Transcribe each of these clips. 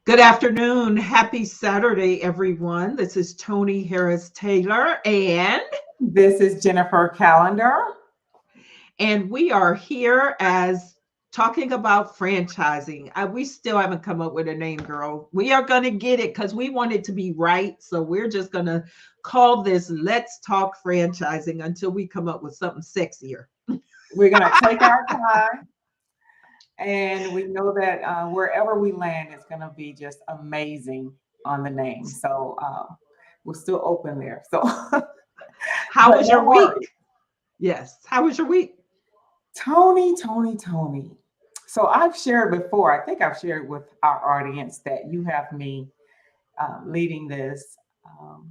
Good afternoon. Happy Saturday, everyone. This is Tony Harris Taylor, This is Jennifer Calendar. and we are here as talking about franchising. We still haven't come up with a name, girl. We are going to get it because we want it to be right. So we're just going to call this Let's Talk Franchising until we come up with something sexier. We're going to take our time, and we know that wherever we land, it's going to be just amazing on the name. So we're still open there. So, How but was no your week? worries. Yes. How was your week? Tony. So I've shared before, I think I've shared with our audience that you have me leading this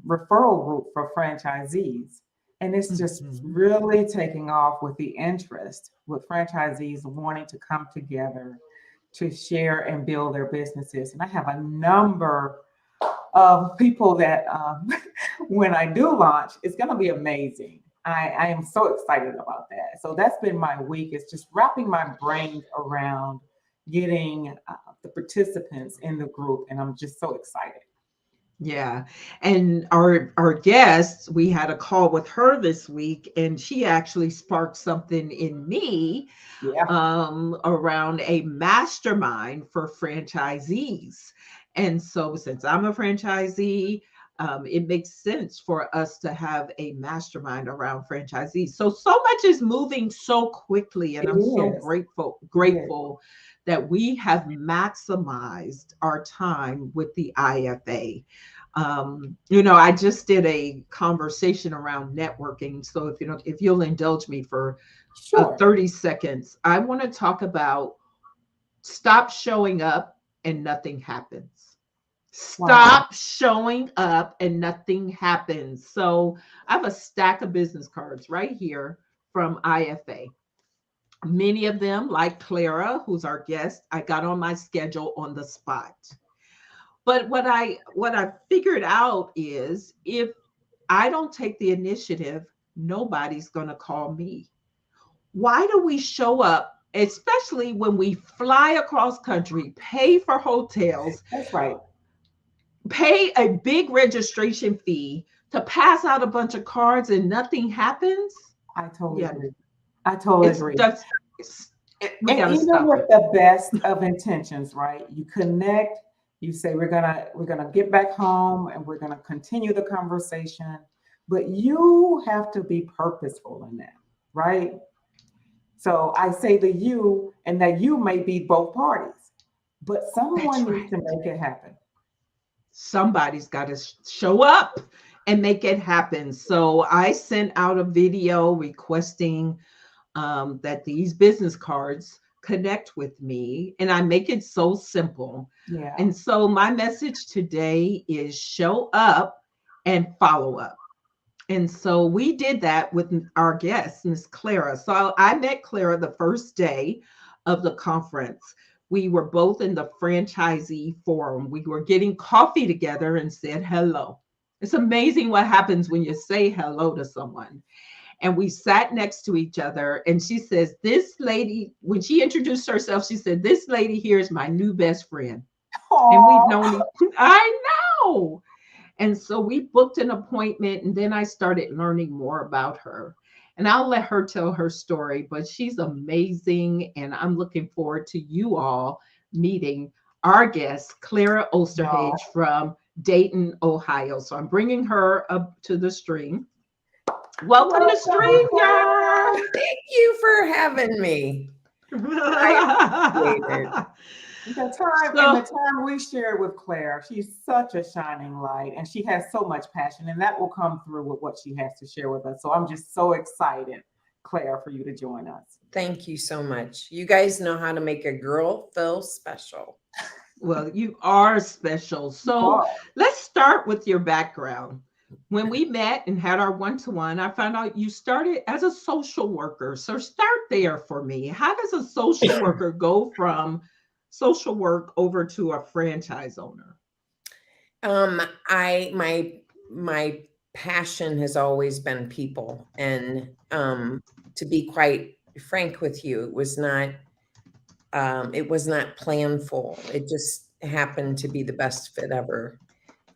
referral group for franchisees. And it's just Mhm. really taking off with the interest with franchisees wanting to come together to share and build their businesses. And I have a number of people that when I do launch, it's going to be amazing. I am so excited about that. So that's been my week. It's just wrapping my brain around getting the participants in the group. And I'm just so excited. Yeah. And our guest, we had a call with her this week, and she actually sparked something in me Yeah. around a mastermind for franchisees. And so since I'm a franchisee, it makes sense for us to have a mastermind around franchisees. So much is moving so quickly, and It I'm so is. It is. grateful that we have maximized our time with the IFA. I just did a conversation around networking. So if you'll indulge me for Sure. 30 seconds, I want to talk about stop showing up and nothing happens. Wow. Stop showing up and nothing happens. So I have a stack of business cards right here from IFA. Many of them, like Clara, who's our guest, I got on my schedule on the spot. But what I figured out is if I don't take the initiative, nobody's going to call me. Why do we show up, especially when we fly across country, pay for hotels, That's right. pay a big registration fee to pass out a bunch of cards and nothing happens? I totally Yeah, agree. I totally it's agree. just we And got to even stop with it. the best of intentions, right? You connect, you say we're gonna get back home and we're gonna continue the conversation, but you have to be purposeful in that, right? So I say the you, and that you may be both parties, but someone That's needs right. to make it happen. Somebody's got to show up and make it happen. So I sent out a video requesting that these business cards connect with me, and I make it so simple. Yeah. And so my message today is show up and follow up. And so we did that with our guest, Miss Clara. So I met Clara the first day of the conference. We were both in the franchisee forum. We were getting coffee together and said hello. It's amazing what happens when you say hello to someone. And we sat next to each other. And she says, this lady, when she introduced herself, she said, this lady here is my new best friend. And we've Oh, known, I know. And so we booked an appointment, and then I started learning more about her. And I'll let her tell her story, but she's amazing. And I'm looking forward to you all meeting our guest, Clara Osterhage wow. from Dayton, Ohio. So I'm bringing her up to the stream. Welcome to Welcome, StreamYard. Clara. Thank you for having me. I appreciate it. The So time we shared with Claire, she's such a shining light and she has so much passion, and that will come through with what she has to share with us. So I'm just so excited, Claire, for you to join us. Thank you so much. You guys know how to make a girl feel special. well, you are special. You So are. let's start with your background. When we met and had our one to one, I found out you started as a social worker. So start there for me. How does a social worker go from social work over to a franchise owner? My passion has always been people, and to be quite frank with you, it was not planful. It just happened to be the best fit ever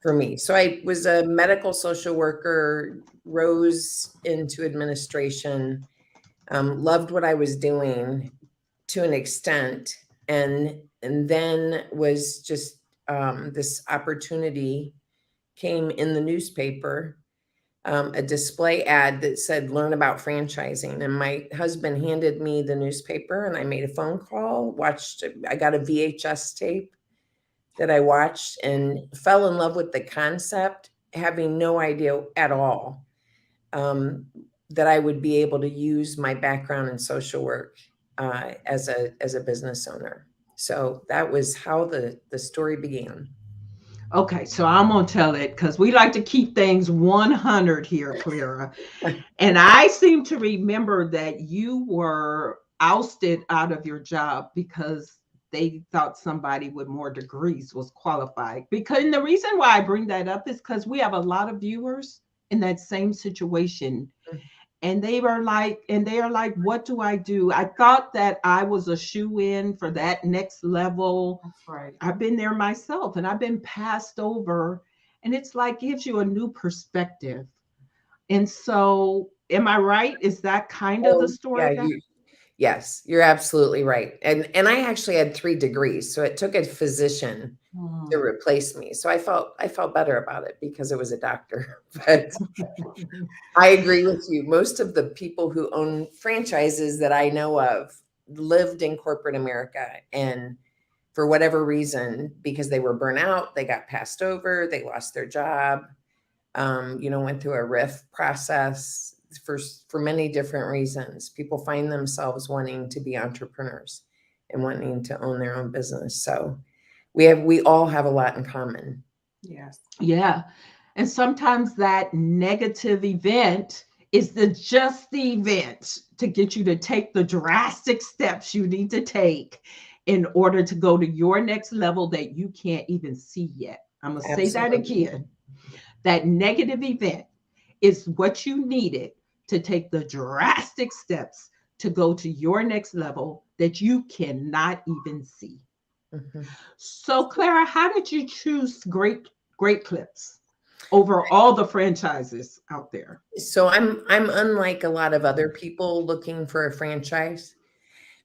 for me. So I was a medical social worker, rose into administration, loved what I was doing to an extent, and then was just this opportunity came in the newspaper, a display ad that said learn about franchising, and my husband handed me the newspaper and I made a phone call, I got a VHS tape that I watched and fell in love with the concept, having no idea at all that I would be able to use my background in social work as a business owner. So that was how the story began. Okay, so I'm gonna tell it because we like to keep things 100 here, Clara. And I seem to remember that you were ousted out of your job because they thought somebody with more degrees was qualified. Because and the reason why I bring that up is because we have a lot of viewers in that same situation. And they are like, what do I do? I thought that I was a shoe in for that next level. That's right. I've been there myself and I've been passed over. And it's like gives you a new perspective. And so, am I right? Is that kind of the Oh, story yeah, that? yes, you're absolutely right. And I actually had 3 degrees, so it took a physician to replace me. So I felt better about it because it was a doctor. But I agree with you. Most of the people who own franchises that I know of lived in corporate America, and for whatever reason, because they were burnt out, they got passed over, they lost their job, went through a RIF process for many different reasons. People find themselves wanting to be entrepreneurs and wanting to own their own business. So we all have a lot in common. Yes. Yeah. And sometimes that negative event is just the event to get you to take the drastic steps you need to take in order to go to your next level that you can't even see yet. I'm going to say that Absolutely. again. That negative event is what you needed to take the drastic steps to go to your next level that you cannot even see. Mhm. So, Clara, how did you choose Great Clips over all the franchises out there? So I'm unlike a lot of other people looking for a franchise.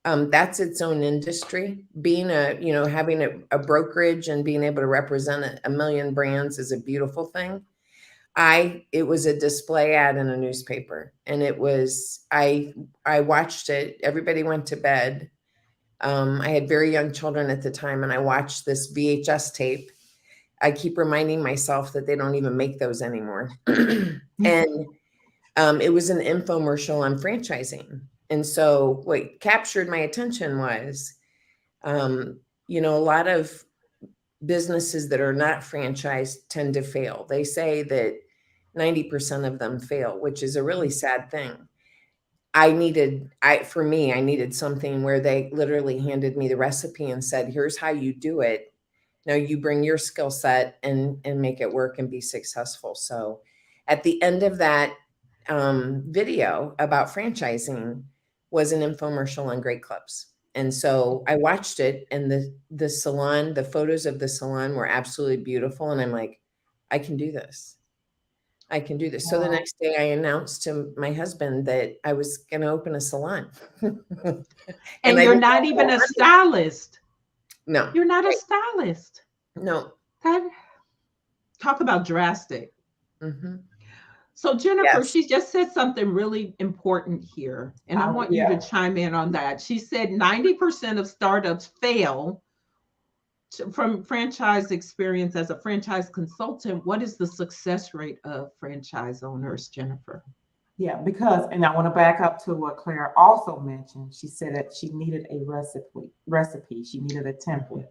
That's its own industry. Being having a brokerage and being able to represent a million brands is a beautiful thing. It was a display ad in a newspaper, and I watched it. Everybody went to bed. I had very young children at the time, and I watched this VHS tape. I keep reminding myself that they don't even make those anymore. And it was an infomercial on franchising. And so what captured my attention was, a lot of businesses that are not franchised tend to fail. They say that 90% of them fail, which is a really sad thing. For me, I needed something where they literally handed me the recipe and said, here's how you do it. Now you bring your skill set and make it work and be successful. So at the end of that video about franchising was an infomercial on Great Clips. And so I watched it, and the salon, the photos of the salon were absolutely beautiful. And I'm like, I can do this. I can do this. So the Wow. next day I announced to my husband that I was going to open a salon. And And I you're didn't not have even no a money. stylist. No, You're not a right. stylist. No. That talk about drastic. Hmm. So Jennifer, Yes. she just said something really important here, and I want you to Yeah. chime in on that. She said 90% of startups fail from franchise experience as a franchise consultant. What is the success rate of franchise owners, Jennifer? Yeah, because, and I want to back up to what Claire also mentioned. She said that she needed a recipe. She needed a template.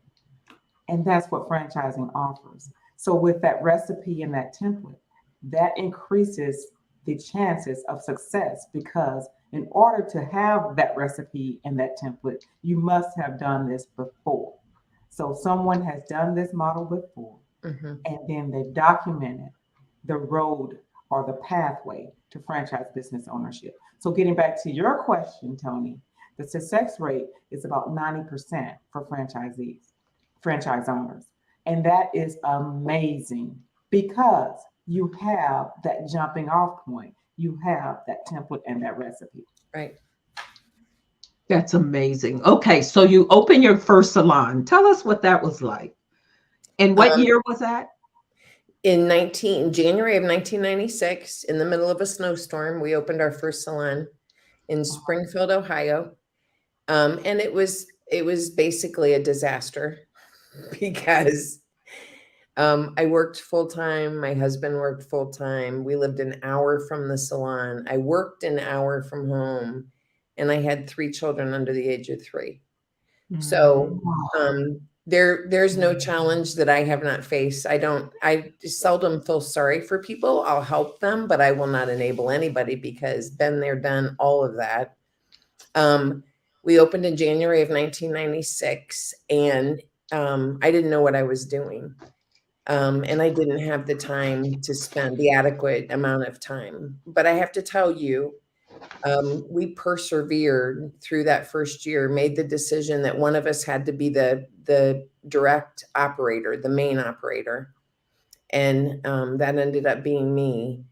And that's what franchising offers. So with that recipe and that template, that increases the chances of success, because in order to have that recipe and that template, you must have done this before. So someone has done this model before, Hmm. and then they've documented the road or the pathway to franchise business ownership. So getting back to your question, Tony, the success rate is about 90% for franchisees. franchise owners. And that is amazing because you have that jumping off point, you have that template and that recipe. Right. That's amazing. Okay, so you opened your first salon. Tell us what that was like. And what Um, year was that? in January of 1996, in the middle of a snowstorm, we opened our first salon in Springfield, Ohio. And it was basically a disaster because I worked full time. My husband worked full time. We lived an hour from the salon. I worked an hour from home, and I had 3 children under the age of 3. So Mhm. there's no challenge that I have not faced. I seldom feel sorry for people. I'll help them, but I will not enable anybody because been there, done all of that. Um, we opened in January of 1996, and I didn't know what I was doing. And I didn't have the time to spend the adequate amount of time. But I have to tell you, we persevered through that first year, made the decision that one of us had to be the direct operator, the main operator, and that ended up being me.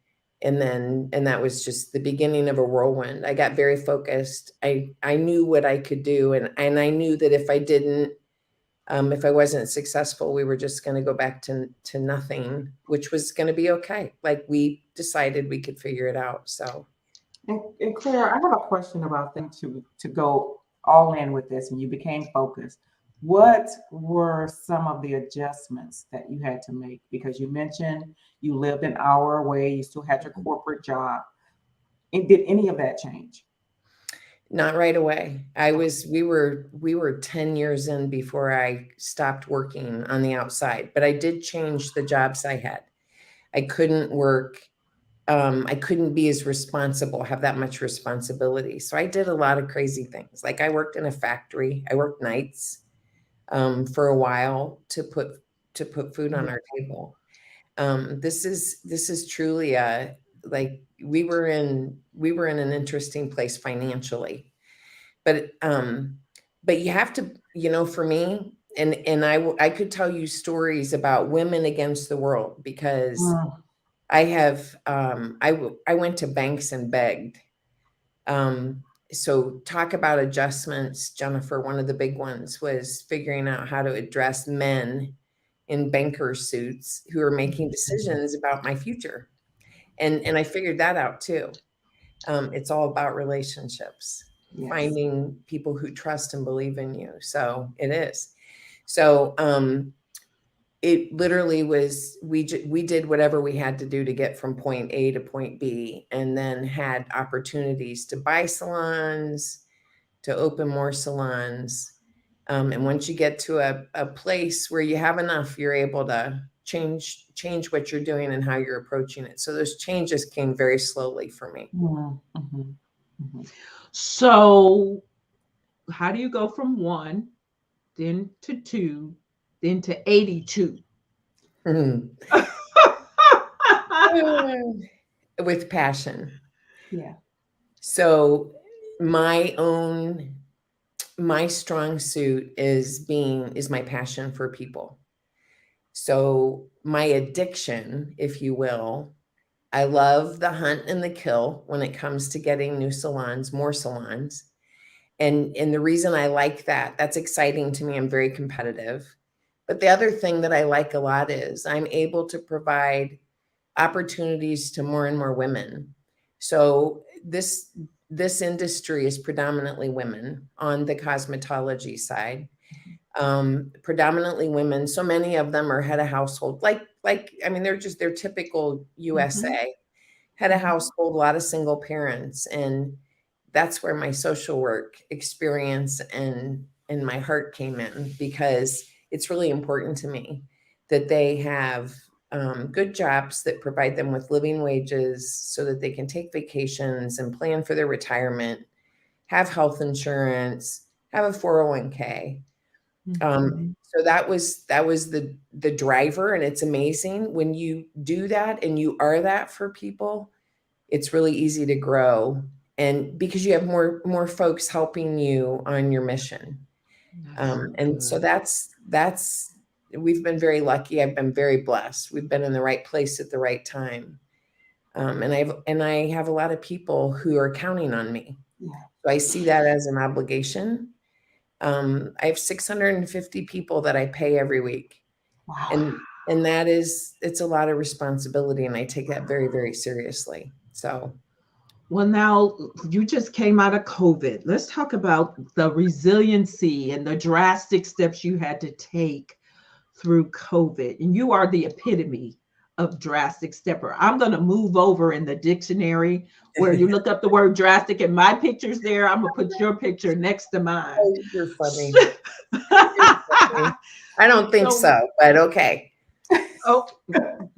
And that was just the beginning of a whirlwind. I got very focused. I knew what I could do, and I knew that if I wasn't successful, we were just going to go back to nothing, which was going to be okay. Like, we decided we could figure it out. So. And Claire, I have a question about that to go all in with this, and you became focused. What were some of the adjustments that you had to make? Because you mentioned you lived an hour away, you still had your corporate job. And did any of that change? Not right away. We were 10 years in before I stopped working on the outside, but I did change the jobs I had. I couldn't work. I couldn't be as responsible, have that much responsibility. So I did a lot of crazy things. Like, I worked in a factory. I worked nights for a while to put food on our table. This is truly a, like, we were in an interesting place financially, but you have to, for me, and I could tell you stories about women against the world, because Mm, I went to banks and begged. Um, so talk about adjustments, Jennifer. One of the big ones was figuring out how to address men in banker suits who are making decisions about my future. And I figured that out too. It's all about relationships, yes. finding people who trust and believe in you. So it is. So it literally was, we did whatever we had to do to get from point A to point B, and then had opportunities to buy salons, to open more salons. And once you get to a place where you have enough, you're able to change what you're doing and how you're approaching it. So those changes came very slowly for me. Mm, mhm, mhm. So, how do you go from one, then to two, then to 82? Mhm. With passion. Yeah. So my own my strong suit is my passion for people. So my addiction, if you will, I love the hunt and the kill when it comes to getting new salons, more salons. And the reason I like that, that's exciting to me. I'm very competitive. But the other thing that I like a lot is I'm able to provide opportunities to more and more women. So this industry is predominantly women on the cosmetology side. Predominantly women. So many of them are head of household. Like I mean, they're typical Mhm, USA head of mhm. household. A lot of single parents, and that's where my social work experience and my heart came in, because it's really important to me that they have good jobs that provide them with living wages so that they can take vacations and plan for their retirement, have health insurance, have a 401k. Mhm. So that was the driver, and it's amazing when you do that and you are that for people. It's really easy to grow, and because you have more folks helping you on your mission. That's so And so good. that's we've been very lucky. I've been very blessed. We've been in the right place at the right time. And I have a lot of people who are counting on me. Yeah. So I see that as an obligation. I have 650 people that I pay every week, Wow. and that is, it's a lot of responsibility, and I take that very, very seriously. So, Well, now you just came out of COVID. Let's talk about the resiliency and the drastic steps you had to take through COVID. And you are the epitome of drastic stepper. I'm going to move over in the dictionary where you look up the word drastic and my picture's there. I'm going to put your picture next to mine. oh, you're funny. You're funny. I don't think So, so, but okay. oh,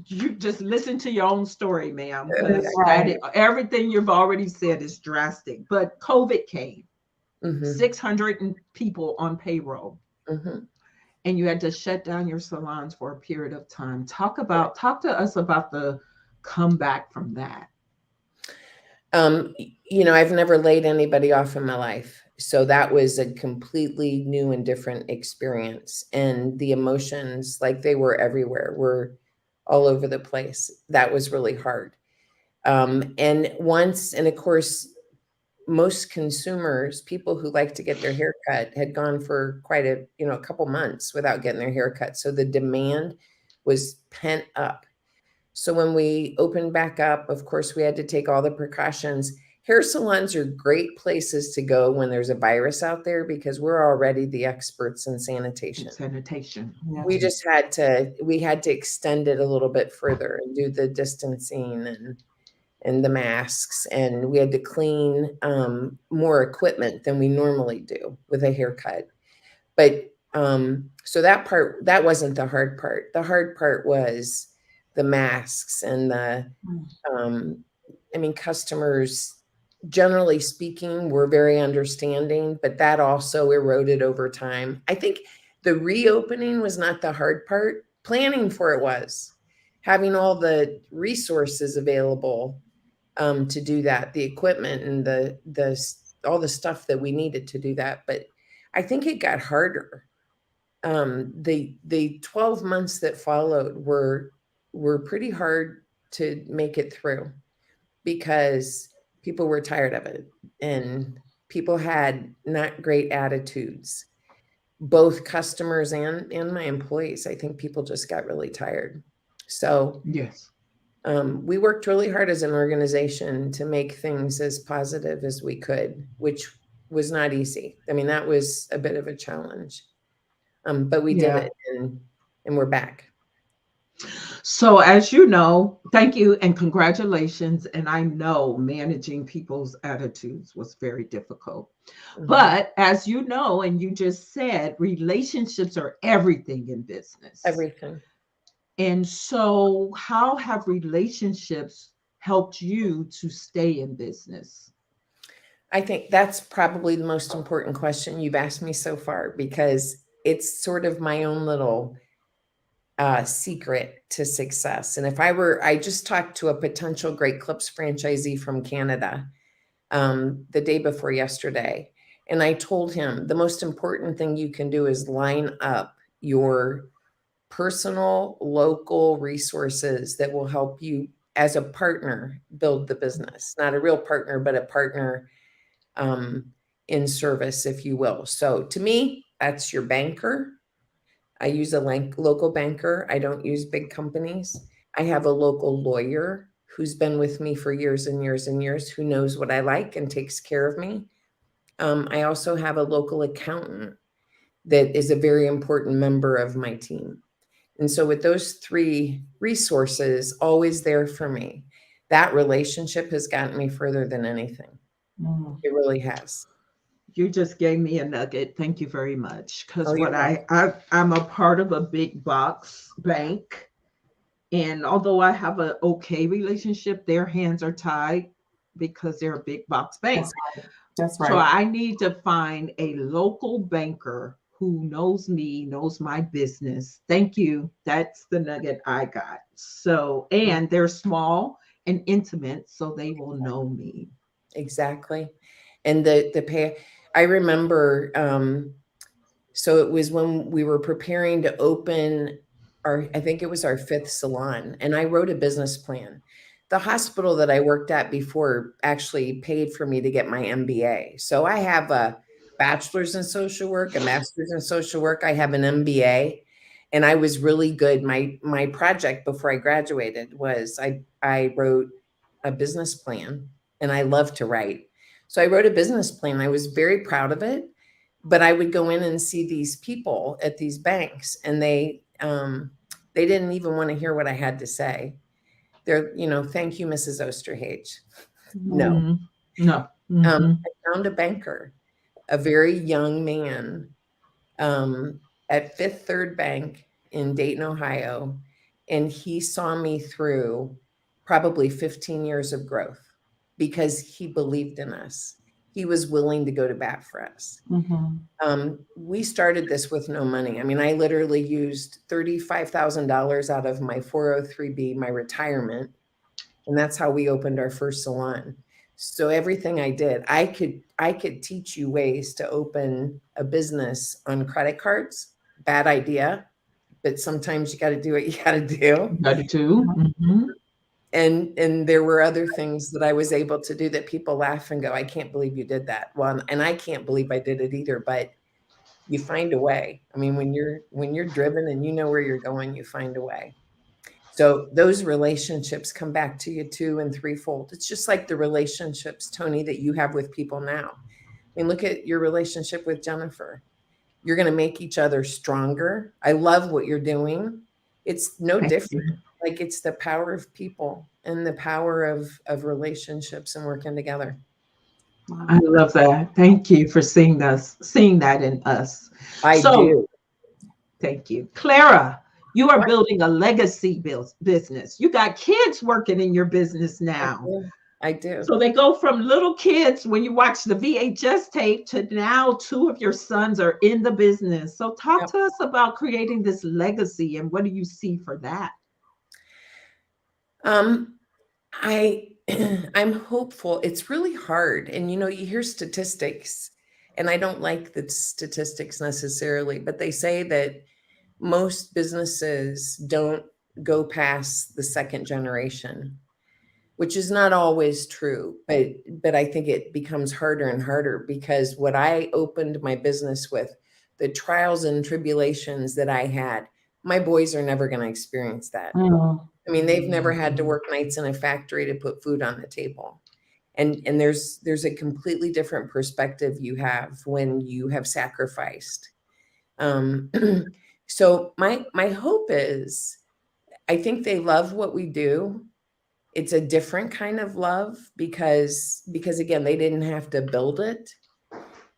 you just listen to your own story, ma'am, because Right. everything you've already said is drastic. But COVID came, Hmm. 600 people on payroll, Hmm. and you had to shut down your salons for a period of time. Talk to us about the comeback from that. I've never laid anybody off in my life. So that was a completely new and different experience. And the emotions, like they were everywhere, were all over the place. That was really hard. And of course, most consumers, people who like to get their hair cut, had gone for quite a couple months without getting their hair cut. So the demand was pent up. So when we opened back up, of course, we had to take all the precautions. Hair salons are great places to go when there's a virus out there because we're already the experts in And sanitation. sanitation. Yeah. We had to extend it a little bit further and do the distancing and the masks, and we had to clean more equipment than we normally do with a haircut. But so that wasn't the hard part. The hard part was the masks and Mm. um, customers, generally speaking, were very understanding, but that also eroded over time. I think the reopening was not the hard part. Planning for it was. Having all the resources available to do that, the equipment and the all the stuff that we needed to do that. But I think it got harder. The 12 months that followed were pretty hard to make it through because people were tired of it and people had not great attitudes, both customers and my employees. I think people just got really tired. So Yes. we worked really hard as an organization to make things as positive as we could, which was not easy. That was a bit of a challenge, but we did Yeah. it, and we're back. So, as you know, thank you and congratulations. And I know managing people's attitudes was very difficult. Mhm. But as you know, and you just said, relationships are everything in business. Everything. And so, how have relationships helped you to stay in business? I think that's probably the most important question you've asked me so far because it's sort of my own little secret to success. And I just talked to a potential Great Clips franchisee from Canada the day before yesterday. And I told him the most important thing you can do is line up your personal, local resources that will help you as a partner build the business, not a real partner, but a partner um, in service, if you will. So to me, that's your banker. I use a local banker. I don't use big companies. I have a local lawyer who's been with me for years and years and years, who knows what I like and takes care of me. I also have a local accountant that is a very important member of my team. And so, with those three resources always there for me, that relationship has gotten me further than anything. Mm. It really has. You just gave me a nugget. Thank you very much. Oh, Because you're welcome. I'm a part of a big box bank, and although I have an okay relationship, their hands are tied because they're a big box bank. That's right. That's So right. I need to find a local banker who knows me, knows my business. Thank you. That's the nugget I got. So, and they're small and intimate, so they will know me. Exactly. And the pay, I remember So it was when we were preparing to open I think it was our fifth salon, and I wrote a business plan. The hospital that I worked at before actually paid for me to get my MBA. So I have a bachelor's in social work, a master's in social work. I have an MBA, and I was really good. My project before I graduated was I wrote a business plan, and I love to write. So I wrote a business plan. I was very proud of it, but I would go in and see these people at these banks, and they didn't even want to hear what I had to say. They're, thank you, Mrs. Osterhage. No. Mhm. Mm, no. Hmm. I found a banker, a very young man, um, at Fifth Third Bank in Dayton, Ohio, and he saw me through probably 15 years of growth because he believed in us. He was willing to go to bat for us. Mhm. We started this with no money. I mean, I literally used $35,000 out of my 403B, my retirement, and that's how we opened our first salon. So everything I did, I could teach you ways to open a business on credit cards. Bad idea, but sometimes you got to do what you got to do. Got to. Hmm. And there were other things that I was able to do that people laugh and go, I can't believe you did that. Well, and I can't believe I did it either, but you find a way. I mean, when you're driven and you know where you're going, you find a way. So those relationships come back to you two and threefold. It's just like the relationships, Tony, that you have with people now. I mean, look at your relationship with Jennifer. You're going to make each other stronger. I love what you're doing. It's no Thank different. you. Like it's the power of people and the power of relationships and working together. I Wow. love that. Thank you for seeing that in us. I So do. thank you. Clara, you are What? building a legacy business. You got kids working in your business I now. do. I do. So they go from little kids when you watch the VHS tape to now two of your sons are in the business. So talk Yep. to us about creating this legacy and what do you see for that? Um, I I'm hopeful. It's really hard. And you hear statistics, and I don't like the statistics necessarily, but they say that most businesses don't go past the second generation, which is not always true, but I think it becomes harder and harder because what I opened my business with, the trials and tribulations that I had, my boys are never going to experience that. Mm. I mean, they've never had to work nights in a factory to put food on the table. And there's a completely different perspective you have when you have sacrificed. Um, so my hope is I think they love what we do. It's a different kind of love because again, they didn't have to build it.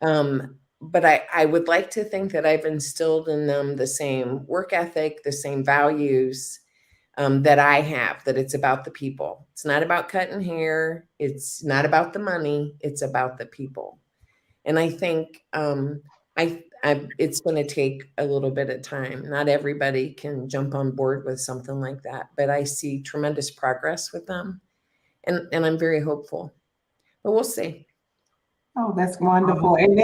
But I would like to think that I've instilled in them the same work ethic, the same values, that I have, that it's about the people. It's not about cutting hair. It's not about the money. It's about the people. And I think it's going to take a little bit of time. Not everybody can jump on board with something like that, but I see tremendous progress with them, and I'm very hopeful. But we'll see. Oh, that's wonderful. Awesome. And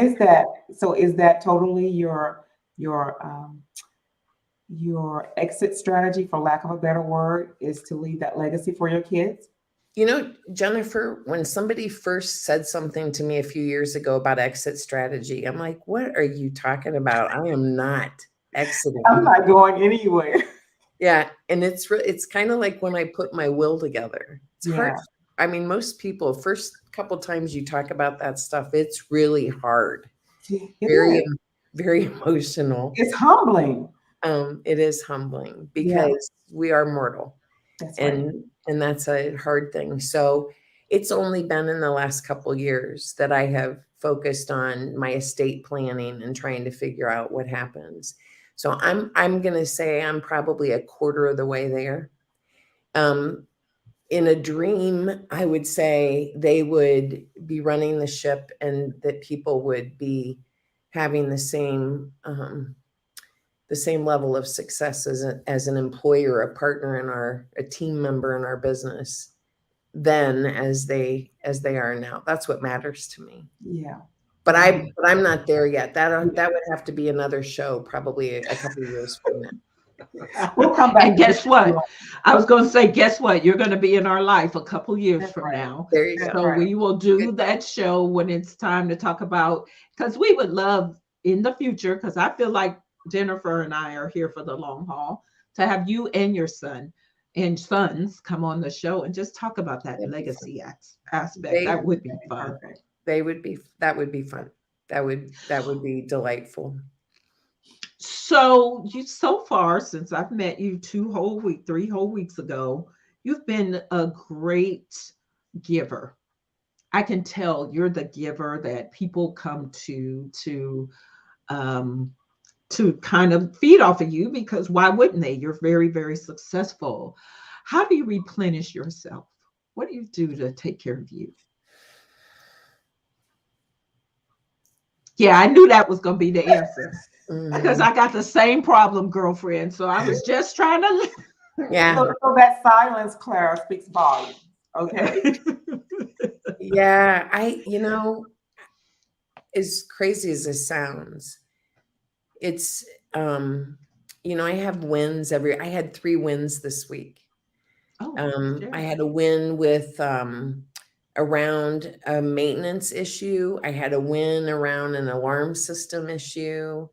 is that totally your exit strategy, for lack of a better word, is to leave that legacy for your kids? Jennifer, when somebody first said something to me a few years ago about exit strategy, I'm like, what are you talking about? I am not I'm exiting. not going anywhere. Yeah, and it's kind of like when I put my will together. It's hard. Yeah, I mean, most people, first couple times you talk about that stuff, it's really hard, it very, is. very emotional. It's humbling. It is humbling Yeah, because we are mortal, that's right. and that's a hard thing. So it's only been in the last couple years that I have focused on my estate planning and trying to figure out what happens. So I'm going to say I'm probably a quarter of the way there. Um, in a dream, I would say they would be running the ship and that people would be having the same level of success as an employer, a partner in a team member in our business then as they are now. That's what matters to me. Yeah. but I'm not there yet. That would have to be another show, probably a couple of years from now. We'll come back And to this. guess what? I was going to say, guess what? You're going to be in our life a couple years That's from right. now. There you That's go. So right. we will Good. do that show when it's time to talk about, because we would love in the future, because I feel like Jennifer and I are here for the long haul, to have you and your son and sons come on the show and just talk about that That'd be fun. legacy aspect. They That would be That'd be fun. perfect. they would be that would be fun. That would be delightful. So you so far since I've met you 3 whole weeks ago, you've been a great giver. I can tell you're the giver that people come um to kind of feed off of you, because why wouldn't they? You're very, very successful. How do you replenish yourself? What do you do to take care of you? Yeah, I knew that was going to be the answer, because Mhm. I got the same problem, girlfriend. So I was just trying to. Yeah. So that silence, Clara, speaks volumes. Okay. Yeah. As crazy as this sounds, it's I have wins I had 3 wins this week. Oh, I share. had a win with around a maintenance issue. I had a win around an alarm system issue.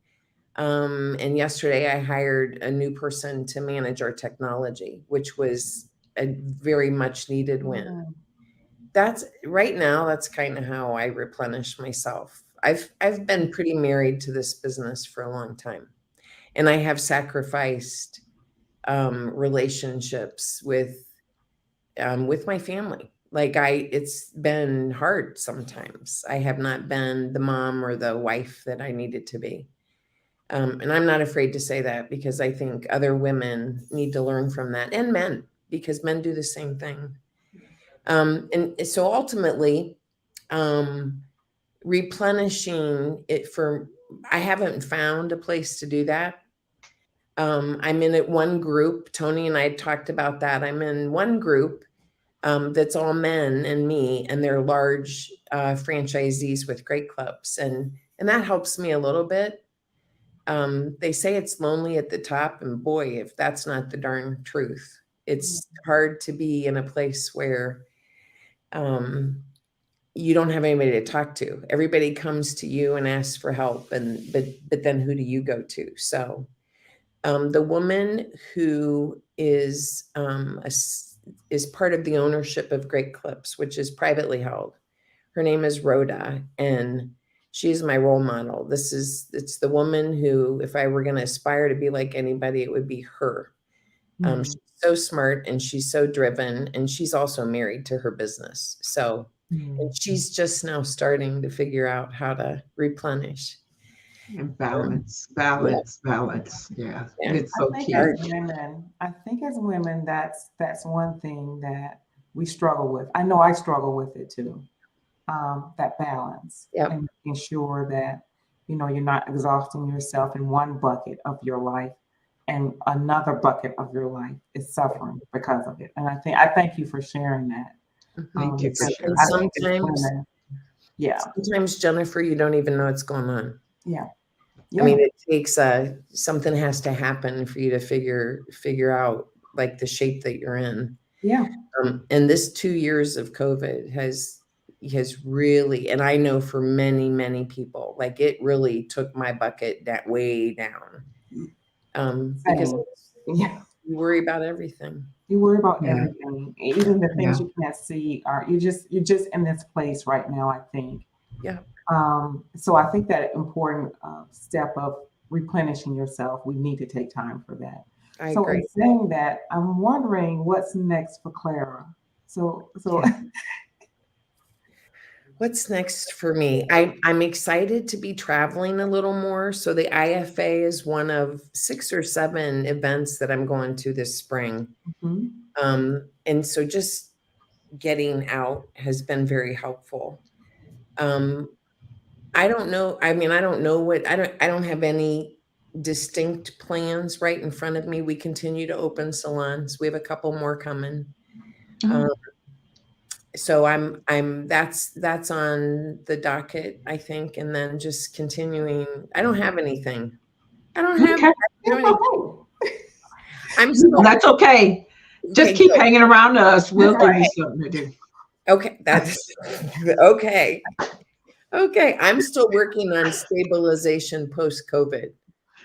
And yesterday I hired a new person to manage our technology, which was a very much needed win. Mm. That's right now, that's kind of how I replenish myself. I've been pretty married to this business for a long time, and I have sacrificed relationships with my family. Like it's been hard sometimes. I have not been the mom or the wife that I needed to be. And I'm not afraid to say that, because I think other women need to learn from that, and men, because men do the same thing. And so ultimately, um, replenishing it for, I haven't found a place to do that. I'm in it one group. Tony and I talked about that. I'm in one group that's all men and me, and they're large franchisees with great clubs, and that helps me a little bit. They say it's lonely at the top, and boy, if that's not the darn truth, it's hard to be in a place where um, you don't have anybody to talk to. Everybody comes to you and asks for help, but then who do you go to? So the woman who is part of the ownership of Great Clips, which is privately held. Her name is Rhoda, and she's my role model. It's the woman who, if I were going to aspire to be like anybody, it would be her. Mm, She's so smart, and she's so driven, and she's also married to her business. So, and mm. she's just now starting to figure out how to replenish. And Um, balance, yeah, balance, balance. Yeah, yeah, it's so key. hard. I think as women, that's one thing that we struggle with. I know I struggle with it too. That balance Yep, and making sure that you're not exhausting yourself in one bucket of your life, and another bucket of your life is suffering because of it. And I thank you for sharing that. mhm. Thank you for And I sharing. think as sometimes, women, yeah, sometimes Jennifer, you don't even know what's going on. yeah, I yeah, mean, it takes something has to happen for you to figure out like the shape that you're in. yeah. And this 2 years of COVID has really, and I know for many, many people, like it really took my bucket that way down. Because Same. Yeah. you worry about everything. You worry about Yeah, everything, even the yeah. things you can't see. Are you're just in this place right now, I think. Yeah, So I think that important step of replenishing yourself, we need to take time for that. I So in agree. saying that, I'm wondering what's next for Clara. So Yeah. What's next for me? I'm excited to be traveling a little more. So the IFA is one of 6 or 7 events that I'm going to this spring. mhm, And so just getting out has been very helpful. Um, I don't know. I mean, I don't know I don't have any distinct plans right in front of me. We continue to open salons. We have a couple more coming. Um, Oh, So that's on the docket, I think, and then just continuing. I don't have anything. I don't have, Okay. I don't have That's anything. okay. I'm still That's okay. Just okay. keep Good. hanging around us. That's We'll give you right. something to do. Okay, that's okay. Okay, I'm still working on stabilization post COVID.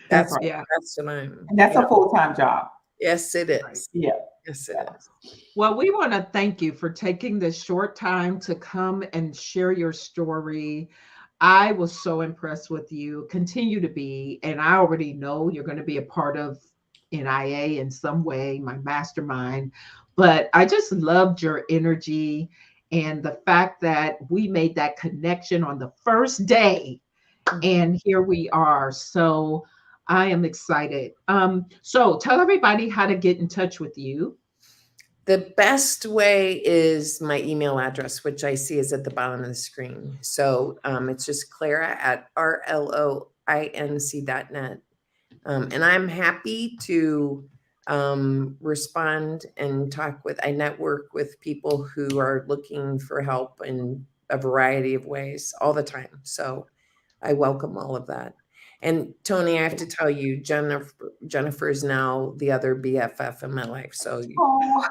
That's That's right. Yeah. that's what I'm. And that's You a know. full-time job. Yes, it Right. is. Yeah. Yes, it Yeah. is. Well, we want to thank you for taking this short time to come and share your story. I was so impressed with you, continue to be, and I already know you're going to be a part of NIA in some way, my mastermind. But I just loved your energy and the fact that we made that connection on the first day, and here we are. So I am excited. So tell everybody how to get in touch with you. The best way is my email address, which I see is at the bottom of the screen. So it's just Clara at rloinc.net. And I'm happy to respond and talk with, I network with people who are looking for help in a variety of ways all the time. So I welcome all of that. And Tony, I have to tell you, Jennifer is now the other BFF in my life. So Oh,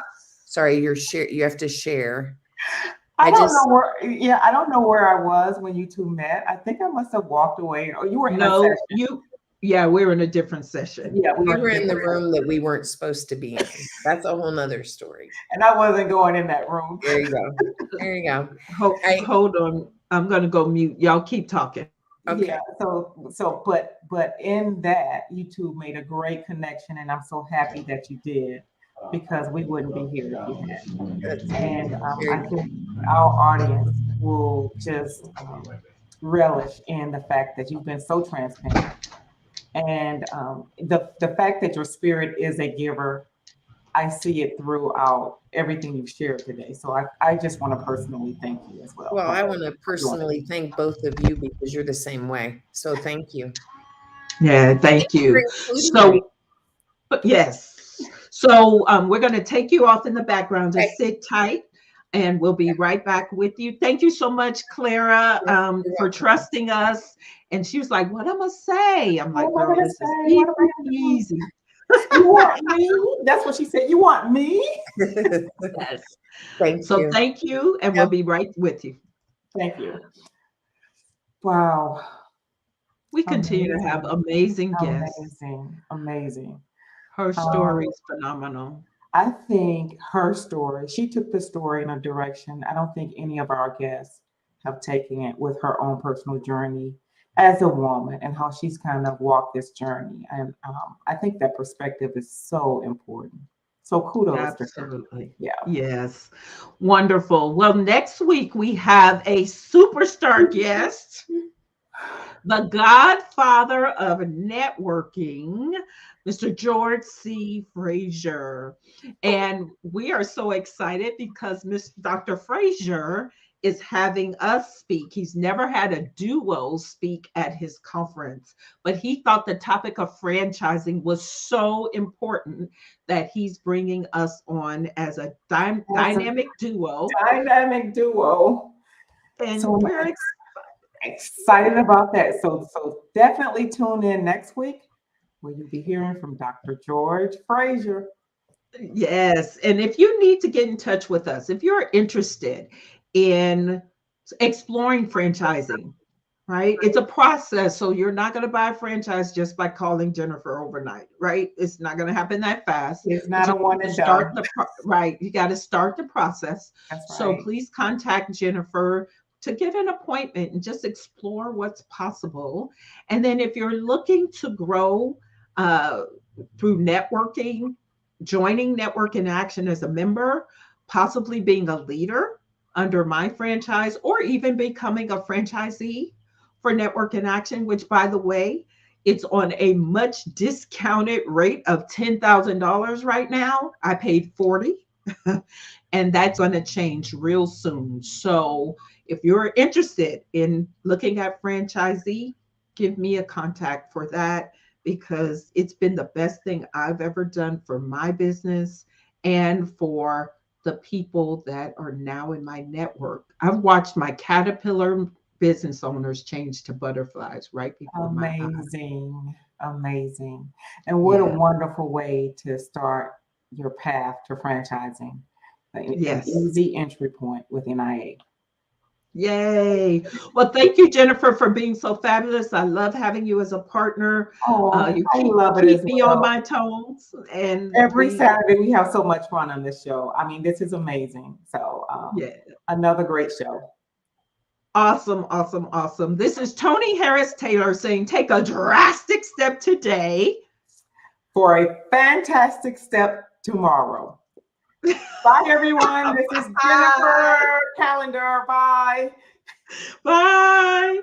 sorry, you have to share. I I don't just, know where, yeah, I don't know where I was when you two met. I think I must have walked away, or you were in a No, session. yeah, we're in a different session. Yeah, we we were in a were in the different session. room that we weren't supposed to be in. That's a whole nother story. And I wasn't going in that room. There you go. There you go. I Hold on. I'm going to go mute. Y'all keep talking. Yeah, okay. but in that, you two made a great connection, and I'm so happy that you did, because we wouldn't be here if you hadn't. That's And very I good. think our audience will just relish in the fact that you've been so transparent, and the fact that your spirit is a giver. I see it throughout everything you've shared today. So I just want to personally thank you as well Well, I want to for doing personally thank both of you because you're the same way. So thank you. Yeah, Thank thank you for you. including me. So, yes. So, we're going to take you off in the background. Okay. Just sit tight and we'll be right back with you. Thank you so much, Clara, You're for welcome. trusting us. And she was like, "What am I going to say?" I'm What like, am I "Girl, gonna this is say? What easy am I gonna do? easy." You want me? That's what she said. You want me? Yes. Thank So, you. thank you. And we'll Yep. be right with you. Thank you. Wow. We continue to have Amazing. amazing guests. Amazing. Amazing. Her Um, story is phenomenal. I think her story, she took the story in a direction I don't think any of our guests have taken it, with her own personal journey as a woman and how she's kind of walked this journey. And I think that perspective is so important. So kudos to her. Absolutely. Yeah. Yes. Wonderful. Well, next week we have a superstar guest, the godfather of networking, Mr. George C. Frazier. And we are so excited because Dr. Frazier is having us speak. He's never had a duo speak at his conference, but he thought the topic of franchising was so important that he's bringing us on as a That's a dynamic duo. dynamic duo. And So we're excited about that. So definitely tune in next week, where you'll be hearing from Dr. George Frazier. Yes. And if you need to get in touch with us, if you're interested in exploring franchising, right? It's a process. So you're not going to buy a franchise just by calling Jennifer overnight, right? It's not going to happen that fast. It's But not you a one have to and start done. right. You got to start the process. That's So right. please contact Jennifer to get an appointment and just explore what's possible. And then if you're looking to grow uh, through networking, joining Network in Action as a member, possibly being a leader under my franchise, or even becoming a franchisee for Network in Action, which, by the way, it's on a much discounted rate of $10,000 right now. I paid 40, and that's going to change real soon. So if you're interested in looking at franchisee, give me a contact for that, because it's been the best thing I've ever done for my business and for the people that are now in my network. I've watched my caterpillar business owners change to butterflies right before my eyes. Amazing, amazing. And what a Yeah. wonderful way to start your path to franchising. An Yes. easy entry point with NIA. Yay. Well, thank you, Jennifer, for being so fabulous. I love having you as a partner. Oh, You I keep love it keep as me on well. my toes, and Every we, Saturday we have so much fun on this show. I mean, this is amazing. So, yeah. another great show. Awesome, awesome, awesome. This is Tony Harris Taylor saying, take a drastic step today. For a fantastic step tomorrow. Bye, everyone. This is Bye. Jennifer Calendar. Bye. Bye.